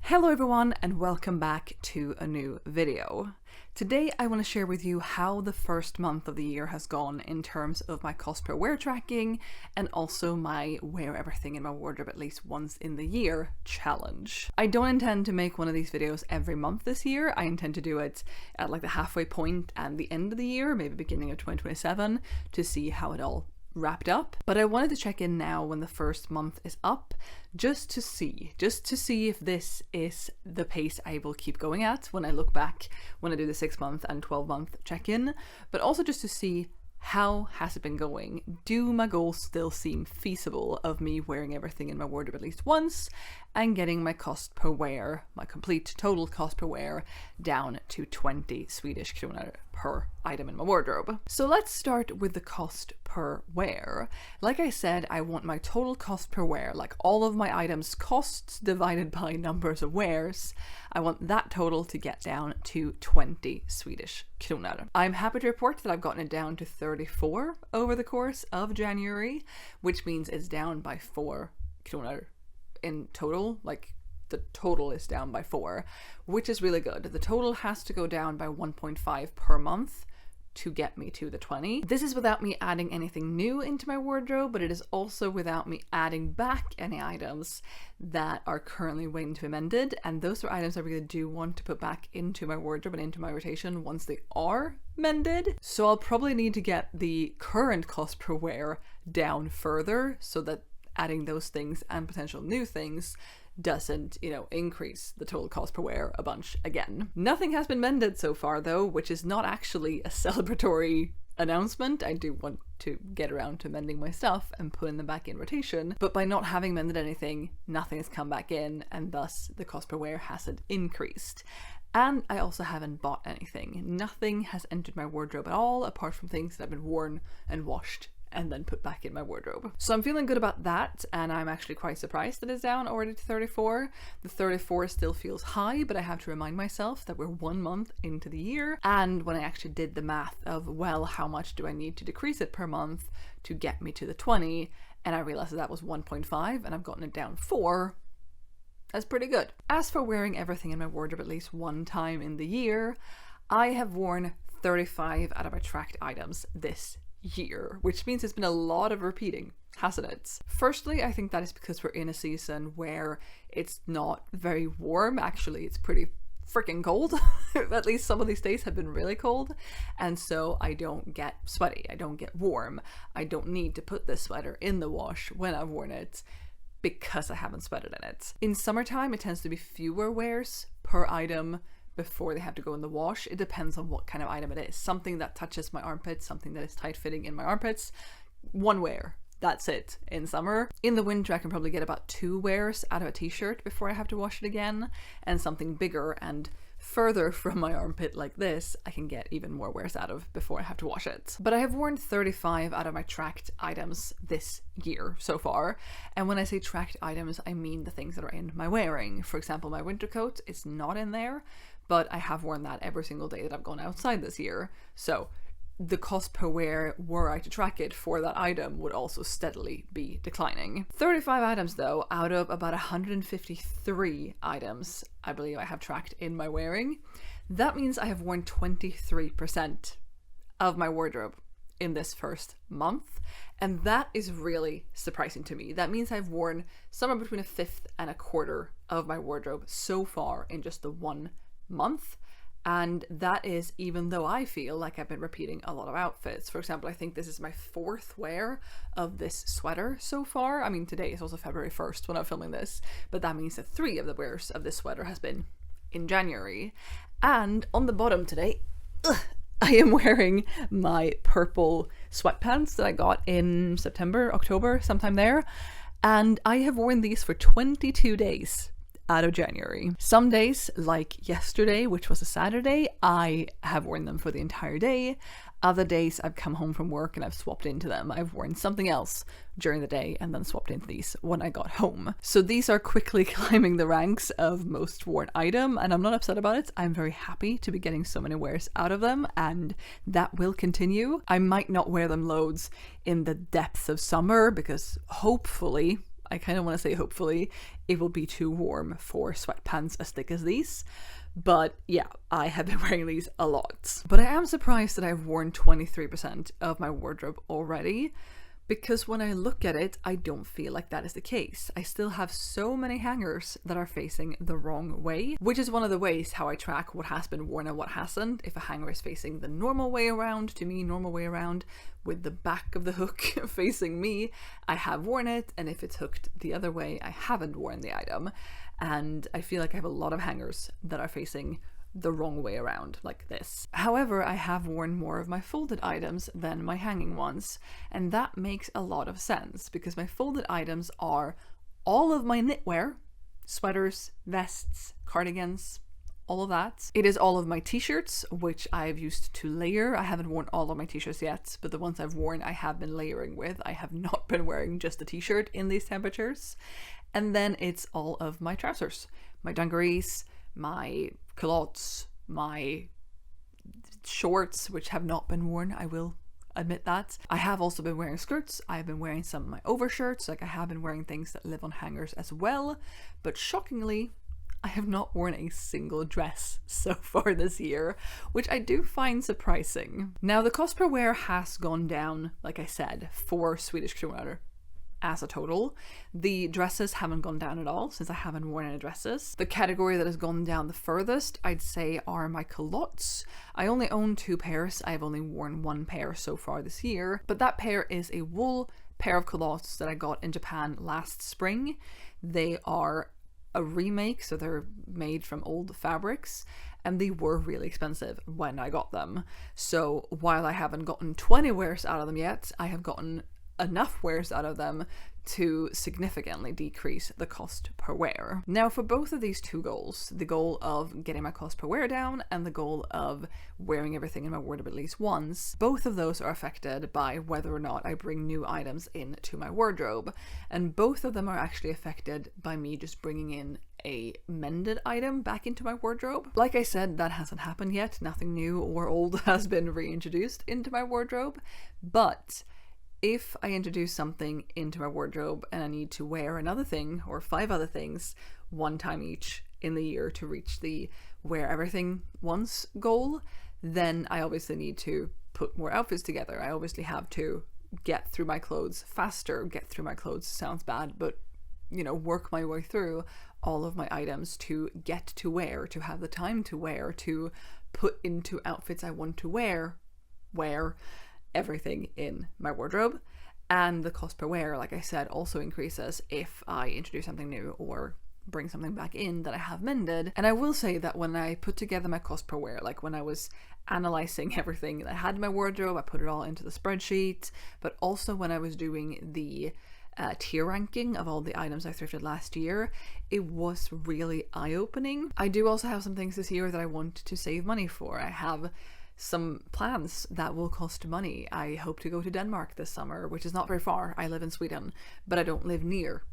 Hello everyone and welcome back to a new video. Today I want to share with you how the first month of the year has gone in terms of my cost per wear tracking and also my wear everything in my wardrobe at least once in the year challenge. I don't intend to make one of these videos every month this year. I intend to do it at like the halfway point and the end of the year, maybe beginning of 2027, to see how it all wrapped up. But I wanted to check in now when the first month is up just to see if this is the pace I will keep going at when I look back, when I do the 6-month and 12-month check-in, but also just to see how has it been going. Do my goals still seem feasible of me wearing everything in my wardrobe at least once and getting my cost per wear, my complete total cost per wear, down to 20 Swedish kronor per item in my wardrobe. So let's start with the cost per wear. Like I said, I want my total cost per wear, like all of my items costs divided by numbers of wears. I want that total to get down to 20 Swedish kronor. I'm happy to report that I've gotten it down to 34 over the course of January, which means it's down by 4 kronor in total. Like the total is down by 4, which is really good. The total has to go down by 1.5 per month to get me to the 20. This is without me adding anything new into my wardrobe, but it is also without me adding back any items that are currently waiting to be mended, and those are items I really do want to put back into my wardrobe and into my rotation once they are mended. So I'll probably need to get the current cost per wear down further so that adding those things and potential new things doesn't, increase the total cost per wear a bunch again. Nothing has been mended so far though, which is not actually a celebratory announcement. I do want to get around to mending my stuff and putting them back in rotation, but by not having mended anything, nothing has come back in, and thus the cost per wear hasn't increased. And I also haven't bought anything. Nothing has entered my wardrobe at all, apart from things that have been worn and washed and then put back in my wardrobe. So I'm feeling good about that, and I'm actually quite surprised that it's down already to 34. The 34 still feels high, but I have to remind myself that we're 1 month into the year, and when I actually did the math of, well, how much do I need to decrease it per month to get me to the 20, and I realized that was 1.5, and I've gotten it down 4, that's pretty good. As for wearing everything in my wardrobe at least one time in the year, I have worn 35 out of my tracked items this year, which means it's been a lot of repeating, hasn't it? Firstly, I think that is because we're in a season where it's not very warm. Actually, it's pretty freaking cold. At least some of these days have been really cold, and so I don't get sweaty, I don't get warm, I don't need to put this sweater in the wash when I've worn it because I haven't sweated in it. In summertime, it tends to be fewer wears per item before they have to go in the wash. It depends on what kind of item it is. Something that touches my armpits, something that is tight fitting in my armpits, 1 wear. That's it in summer. In the winter, I can probably get about 2 wears out of a t-shirt before I have to wash it again, and something bigger and further from my armpit like this, I can get even more wears out of before I have to wash it. But I have worn 35 out of my tracked items this year so far. And when I say tracked items, I mean the things that are in my wearing. For example, my winter coat is not in there, but I have worn that every single day that I've gone outside this year. So the cost per wear, were I to track it for that item, would also steadily be declining. 35 items though, out of about 153 items I believe I have tracked in my wearing. That means I have worn 23% of my wardrobe in this first month, and that is really surprising to me. That means I've worn somewhere between 1/5 and 1/4 of my wardrobe so far in just the 1 month. And that is even though I feel like I've been repeating a lot of outfits. For example, I think this is my 4th wear of this sweater so far. I mean, today is also February 1st when I'm filming this, but that means that 3 of the wears of this sweater has been in January. And on the bottom today, I am wearing my purple sweatpants that I got in September, October, sometime there. And I have worn these for 22 days. Out of January. Some days, like yesterday, which was a Saturday, I have worn them for the entire day. Other days I've come home from work and I've swapped into them. I've worn something else during the day and then swapped into these when I got home. So these are quickly climbing the ranks of most worn item, and I'm not upset about it. I'm very happy to be getting so many wears out of them, and that will continue. I might not wear them loads in the depths of summer because hopefully I kind of want to say hopefully it will be too warm for sweatpants as thick as these. But yeah, I have been wearing these a lot. But I am surprised that I've worn 23% of my wardrobe already, because when I look at it, I don't feel like that is the case. I still have so many hangers that are facing the wrong way, which is one of the ways how I track what has been worn and what hasn't. If a hanger is facing the normal way around, to me, normal way around, with the back of the hook facing me, I have worn it, and if it's hooked the other way, I haven't worn the item. And I feel like I have a lot of hangers that are facing the wrong way around, like this. However, I have worn more of my folded items than my hanging ones, and that makes a lot of sense because my folded items are all of my knitwear, sweaters, vests, cardigans, all of that. It is all of my t-shirts, which I've used to layer. I haven't worn all of my t-shirts yet, but the ones I've worn I have been layering with. I have not been wearing just a t-shirt in these temperatures. And then it's all of my trousers, my dungarees, my culottes, my shorts, which have not been worn, I will admit that. I have also been wearing skirts. I've been wearing some of my overshirts. Like, I have been wearing things that live on hangers as well. But shockingly, I have not worn a single dress so far this year, which I do find surprising. Now, the cost per wear has gone down, like I said, 4 Swedish kronor as a total. The dresses haven't gone down at all since I haven't worn any dresses. The category that has gone down the furthest, I'd say, are my culottes. I only own 2 pairs. I've only worn 1 pair so far this year, but that pair is a wool pair of culottes that I got in Japan last spring. They are a remake, so they're made from old fabrics, and they were really expensive when I got them. So while I haven't gotten 20 wears out of them yet, I have gotten enough wears out of them to significantly decrease the cost per wear. Now, for both of these 2 goals, the goal of getting my cost per wear down and the goal of wearing everything in my wardrobe at least once, both of those are affected by whether or not I bring new items into my wardrobe. And both of them are actually affected by me just bringing in a mended item back into my wardrobe. Like I said, that hasn't happened yet. Nothing new or old has been reintroduced into my wardrobe, but if I introduce something into my wardrobe and I need to wear another thing or 5 other things 1 time each in the year to reach the wear everything once goal, then I obviously need to put more outfits together. I obviously have to get through my clothes faster. Get through my clothes sounds bad, but you know, work my way through all of my items to get to wear, to have the time to wear, to put into outfits I want to wear everything in my wardrobe. And the cost per wear, like I said, also increases if I introduce something new or bring something back in that I have mended. And I will say that when I put together my cost per wear, like when I was analyzing everything that I had in my wardrobe, I put it all into the spreadsheet, but also when I was doing the tier ranking of all the items I thrifted last year, it was really eye-opening. I do also have some things this year that I want to save money for. I have some plans that will cost money. I hope to go to Denmark this summer, which is not very far. I live in Sweden, but I don't live near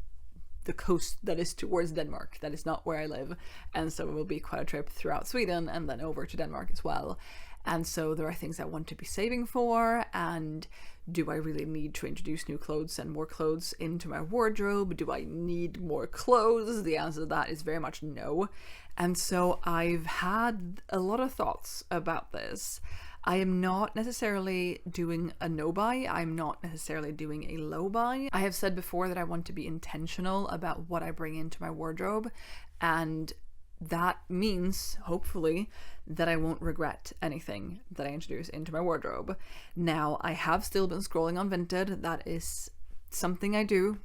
the coast that is towards Denmark. That is not where I live. And so it will be quite a trip throughout Sweden and then over to Denmark as well. And so there are things I want to be saving for. And do I really need to introduce new clothes and more clothes into my wardrobe? Do I need more clothes? The answer to that is very much no. And so I've had a lot of thoughts about this. I am not necessarily doing a no buy. I'm not necessarily doing a low buy. I have said before that I want to be intentional about what I bring into my wardrobe, and that means, hopefully, that I won't regret anything that I introduce into my wardrobe. Now, I have still been scrolling on Vinted. That is something I do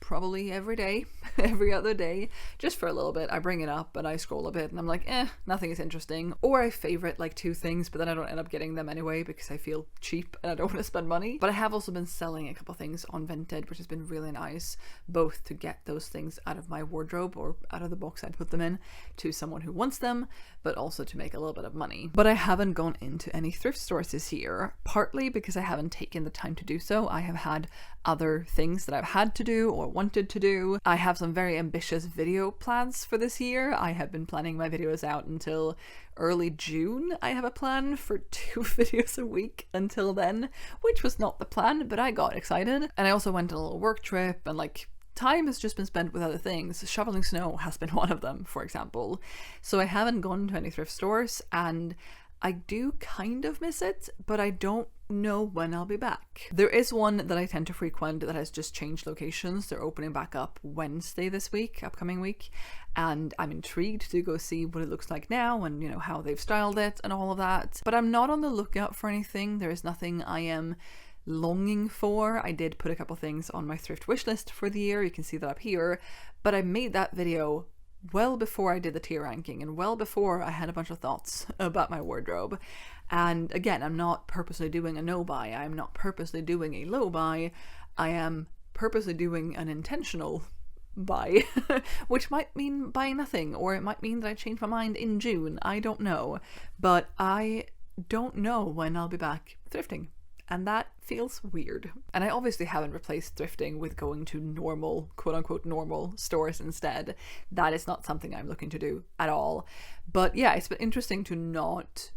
probably every day, every other day, just for a little bit. I bring it up and I scroll a bit and I'm like, nothing is interesting. Or I favorite like 2 things, but then I don't end up getting them anyway because I feel cheap and I don't want to spend money. But I have also been selling a couple things on Vinted, which has been really nice, both to get those things out of my wardrobe or out of the box I'd put them in to someone who wants them, but also to make a little bit of money. But I haven't gone into any thrift stores this year, partly because I haven't taken the time to do so. I have had other things that I've had to do or wanted to do. I have some very ambitious video plans for this year. I have been planning my videos out until early June. I have a plan for 2 videos a week until then, which was not the plan, but I got excited. And I also went on a little work trip and like time has just been spent with other things. Shoveling snow has been one of them, for example. So I haven't gone to any thrift stores, and I do kind of miss it, but I don't know when I'll be back. There is one that I tend to frequent that has just changed locations. They're opening back up Wednesday this week, upcoming week, and I'm intrigued to go see what it looks like now and, you know, how they've styled it and all of that. But I'm not on the lookout for anything. There is nothing I am longing for. I did put a couple things on my thrift wish list for the year. You can see that up here, but I made that video well before I did the tier ranking and well before I had a bunch of thoughts about my wardrobe. And again, I'm not purposely doing a no buy. I'm not purposely doing a low buy. I am purposely doing an intentional buy, which might mean buying nothing, or it might mean that I change my mind in June. I don't know, but I don't know when I'll be back thrifting. And that feels weird. And I obviously haven't replaced thrifting with going to normal, quote unquote, normal stores instead. That is not something I'm looking to do at all. But yeah, it's been interesting to not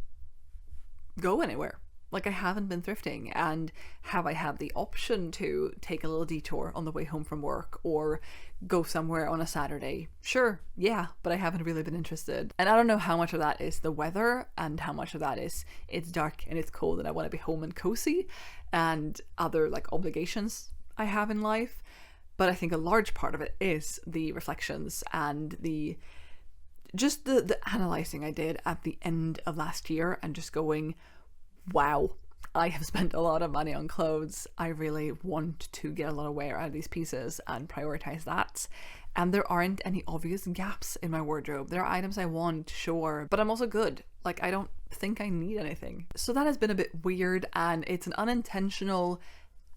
go anywhere. Like, I haven't been thrifting, and have I had the option to take a little detour on the way home from work or go somewhere on a Saturday? Sure, yeah, but I haven't really been interested. And I don't know how much of that is the weather and how much of that is it's dark and it's cold and I want to be home and cozy and other like obligations I have in life. But I think a large part of it is the reflections and the analyzing I did at the end of last year and just going, wow, I have spent a lot of money on clothes. I really want to get a lot of wear out of these pieces and prioritize that. And there aren't any obvious gaps in my wardrobe. There are items I want, sure, but I'm also good. Like, I don't think I need anything. So that has been a bit weird, and it's an unintentional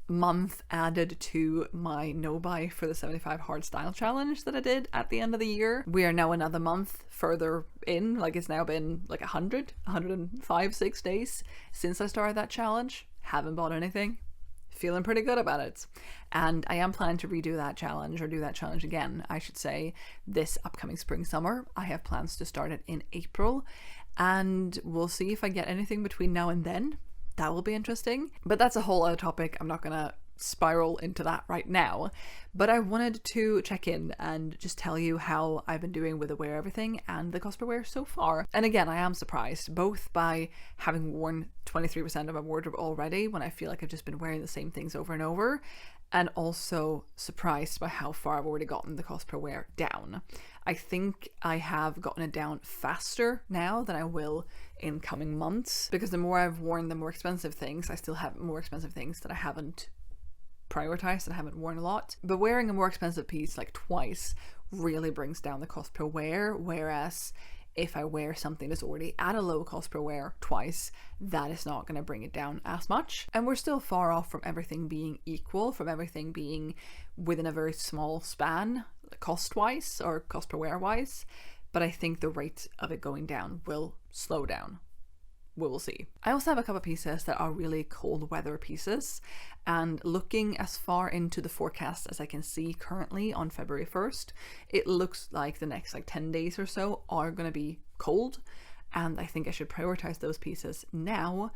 month added to my no buy for the 75 hard style challenge that I did at the end of the year. We are now another month further in. Like, it's now been like 105, 6 days since I started that challenge. Haven't bought anything. Feeling pretty good about it. And I am planning to redo that challenge, or do that challenge again, I should say, this upcoming spring summer. I have plans to start it in April, and we'll see if I get anything between now and then. That will be interesting, but that's a whole other topic. I'm not gonna spiral into that right now, but I wanted to check in and just tell you how I've been doing with the wear everything and the cosplay wear so far. And again, I am surprised both by having worn 23% of my wardrobe already when I feel like I've just been wearing the same things over and over, and also surprised by how far I've already gotten the cosplay wear down. I think I have gotten it down faster now than I will in coming months, because the more I've worn the more expensive things, I still have more expensive things that I haven't prioritized and haven't worn a lot. But wearing a more expensive piece like twice really brings down the cost per wear, whereas if I wear something that's already at a low cost per wear twice, that is not going to bring it down as much. And we're still far off from everything being equal, from everything being within a very small span cost-wise or cost per wear wise, but I think the rate of it going down will slow down. We will see. I also have a couple of pieces that are really cold weather pieces, and looking as far into the forecast as I can see currently on February 1st, it looks like the next like 10 days or so are going to be cold, and I think I should prioritize those pieces now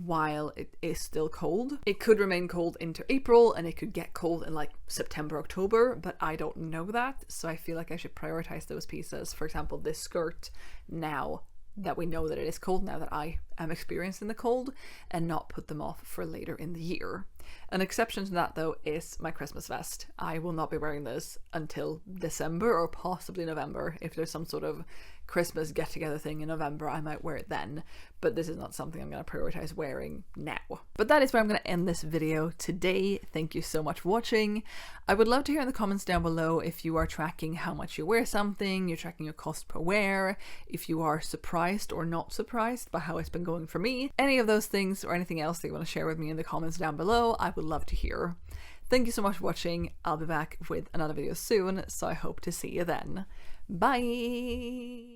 while it is still cold. It could remain cold into April, and it could get cold in like September, October, but I don't know that, so I feel like I should prioritize those pieces. For example, this skirt, now that we know that it is cold, now that I am experiencing the cold, and not put them off for later in the year. An exception to that though is my Christmas vest. I will not be wearing this until December or possibly November. If there's some sort of Christmas get together thing in November, I might wear it then, but this is not something I'm going to prioritize wearing now. But that is where I'm going to end this video today. Thank you so much for watching. I would love to hear in the comments down below if you are tracking how much you wear something, you're tracking your cost per wear, if you are surprised or not surprised by how it's been going for me. Any of those things or anything else that you want to share with me in the comments down below, I would love to hear. Thank you so much for watching. I'll be back with another video soon, so I hope to see you then. Bye!